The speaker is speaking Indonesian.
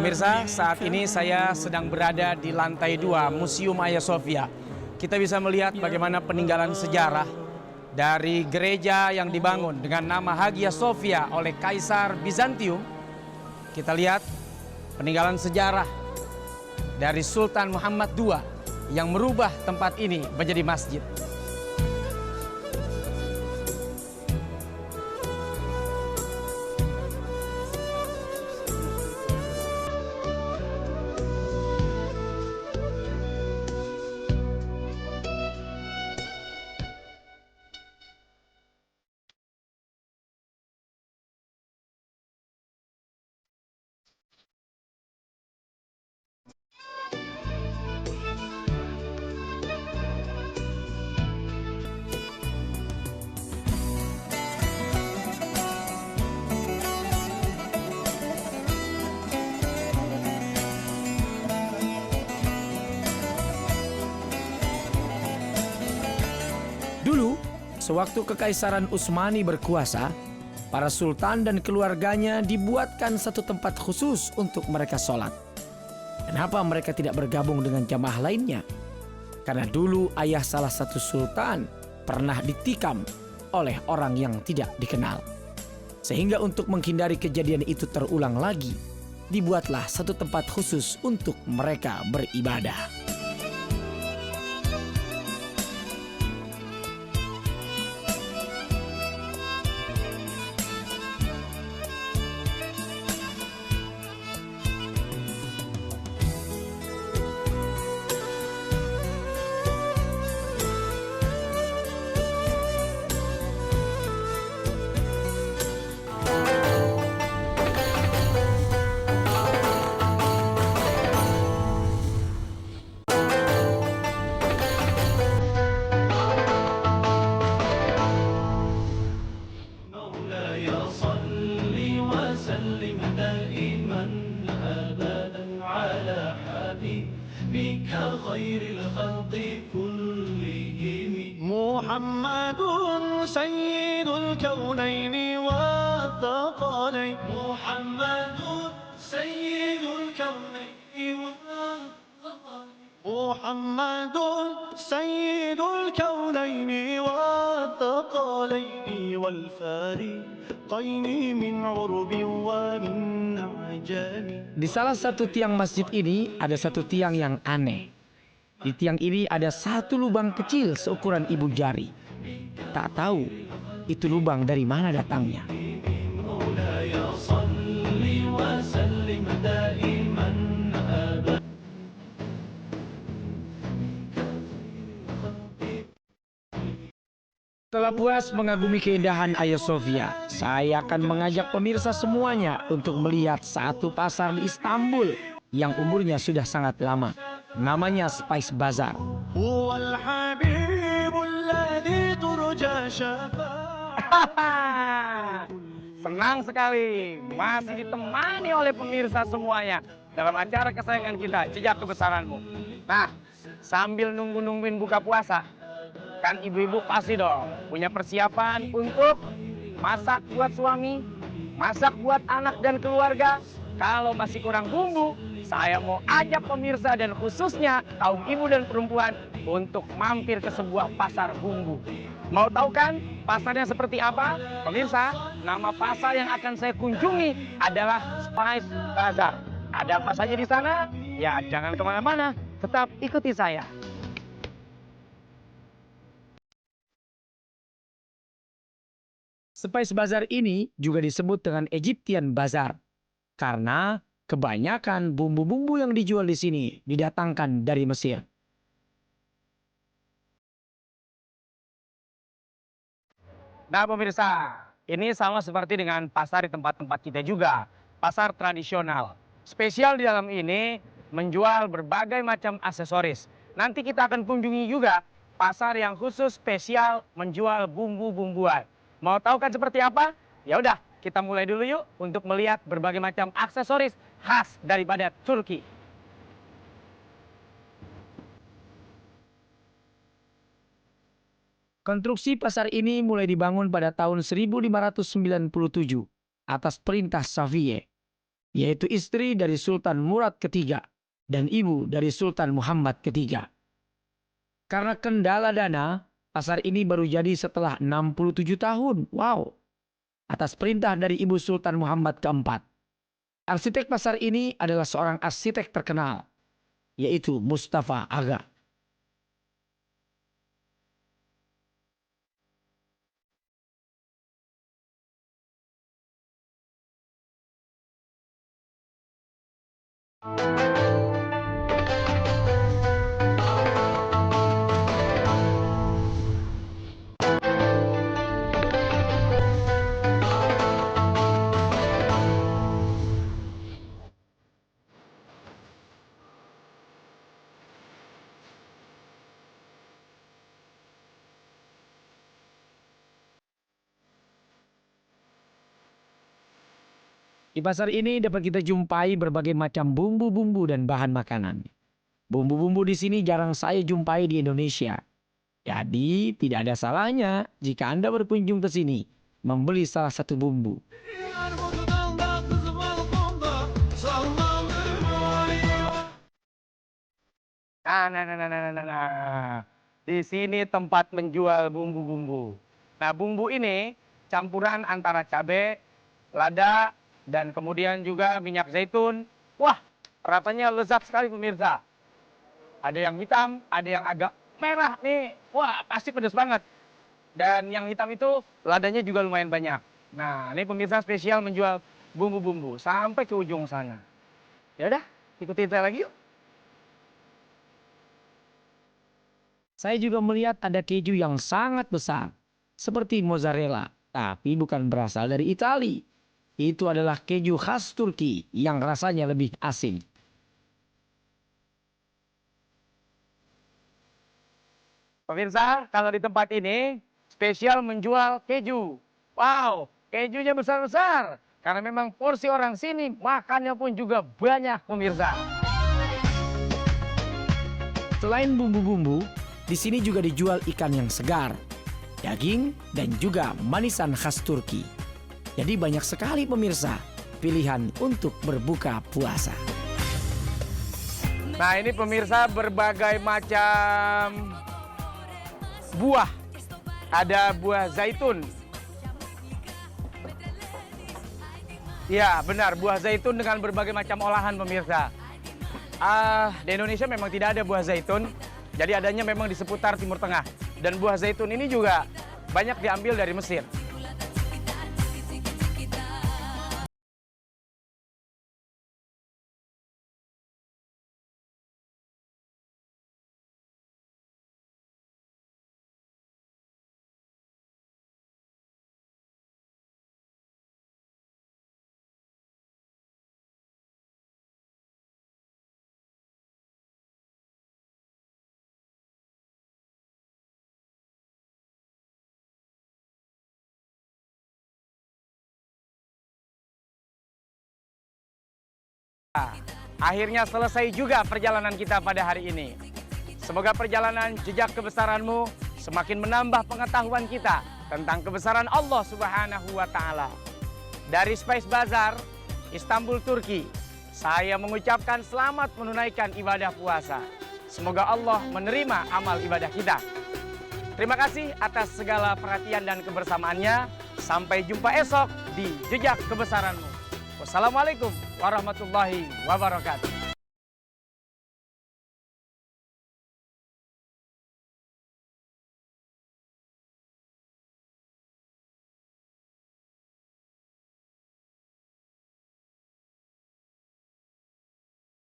Pemirsa, saat ini saya sedang berada di lantai 2 Museum Hagia Sophia. Kita bisa melihat bagaimana peninggalan sejarah dari gereja yang dibangun dengan nama Hagia Sophia oleh Kaisar Bizantium. Kita lihat peninggalan sejarah dari Sultan Muhammad II yang merubah tempat ini menjadi masjid. Dulu, sewaktu Kekaisaran Utsmani berkuasa, para sultan dan keluarganya dibuatkan satu tempat khusus untuk mereka sholat. Kenapa mereka tidak bergabung dengan jamaah lainnya? Karena dulu ayah salah satu sultan pernah ditikam oleh orang yang tidak dikenal. Sehingga untuk menghindari kejadian itu terulang lagi, dibuatlah satu tempat khusus untuk mereka beribadah. محمد سيد الكونين والثقلين محمد سيد الكونين والثقلين محمد سيد الكونين والثقلين والفريقين من عرب ومن عجم. Di salah satu tiang masjid ini ada satu tiang yang aneh. Di tiang ini ada satu lubang kecil seukuran ibu jari. Tak tahu itu lubang dari mana datangnya. Setelah puas mengagumi keindahan Hagia Sophia, saya akan mengajak pemirsa semuanya untuk melihat satu pasar di Istanbul yang umurnya sudah sangat lama. Namanya Spice Bazaar. Senang sekali masih ditemani oleh pemirsa semuanya dalam acara kesayangan kita, Jejak Kebesaranmu. Nah, sambil nungguin buka puasa, kan ibu-ibu pasti dong punya persiapan untuk masak buat suami, masak buat anak dan keluarga. Kalau masih kurang bumbu, saya mau ajak pemirsa dan khususnya kaum ibu dan perempuan untuk mampir ke sebuah pasar bumbu. Mau tahu kan pasarnya seperti apa? Pemirsa, nama pasar yang akan saya kunjungi adalah Spice Bazaar. Ada apa saja di sana? Ya, jangan kemana-mana, tetap ikuti saya. Spice Bazaar ini juga disebut dengan Egyptian Bazaar karena kebanyakan bumbu-bumbu yang dijual di sini didatangkan dari Mesir. Nah pemirsa, ini sama seperti dengan pasar di tempat-tempat kita juga. Pasar tradisional. Spesial di dalam ini menjual berbagai macam aksesoris. Nanti kita akan kunjungi juga pasar yang khusus spesial menjual bumbu-bumbuan. Mau tahu kan seperti apa? Ya udah, kita mulai dulu yuk untuk melihat berbagai macam aksesoris khas daripada Turki. Konstruksi pasar ini mulai dibangun pada tahun 1597 atas perintah Safiye. yaitu istri dari Sultan Murad ketiga dan ibu dari Sultan Muhammad ketiga. Karena kendala dana, pasar ini baru jadi setelah 67 tahun. Wow! Atas perintah dari ibu Sultan Muhammad keempat. Arsitek pasar ini adalah seorang arsitek terkenal, yaitu Mustafa Aga. Di pasar ini dapat kita jumpai berbagai macam bumbu-bumbu dan bahan makanan. Bumbu-bumbu di sini jarang saya jumpai di Indonesia. Jadi tidak ada salahnya jika Anda berkunjung ke sini membeli salah satu bumbu. Nah. Di sini tempat menjual bumbu-bumbu. Nah, bumbu ini campuran antara cabai, lada, dan kemudian juga minyak zaitun. Wah, rasanya lezat sekali pemirsa. Ada yang hitam, ada yang agak merah nih. Wah, pasti pedas banget. Dan yang hitam itu ladanya juga lumayan banyak. Nah, ini pemirsa spesial menjual bumbu-bumbu sampai ke ujung sana. Ya udah, ikutin saya lagi yuk. Saya juga melihat ada keju yang sangat besar, seperti mozzarella, tapi bukan berasal dari Italia. Itu adalah keju khas Turki yang rasanya lebih asin. Pemirsa, kalau di tempat ini spesial menjual keju. Wow, kejunya besar-besar. Karena memang porsi orang sini makannya pun juga banyak pemirsa. Selain bumbu-bumbu, di sini juga dijual ikan yang segar, daging, dan juga manisan khas Turki. Jadi banyak sekali pemirsa pilihan untuk berbuka puasa. Nah, ini pemirsa berbagai macam buah. Ada buah zaitun. Ya, benar, buah zaitun dengan berbagai macam olahan pemirsa. Di Indonesia memang tidak ada buah zaitun. Jadi adanya memang di seputar Timur Tengah. Dan buah zaitun ini juga banyak diambil dari Mesir. Akhirnya selesai juga perjalanan kita pada hari ini. Semoga perjalanan jejak kebesaranmu semakin menambah pengetahuan kita tentang kebesaran Allah Subhanahu wa Ta'ala. Dari Spice Bazaar, Istanbul, Turki, saya mengucapkan selamat menunaikan ibadah puasa. Semoga Allah menerima amal ibadah kita. Terima kasih atas segala perhatian dan kebersamaannya. Sampai jumpa esok di Jejak Kebesaranmu. Wassalamualaikum warahmatullahi wabarakatuh.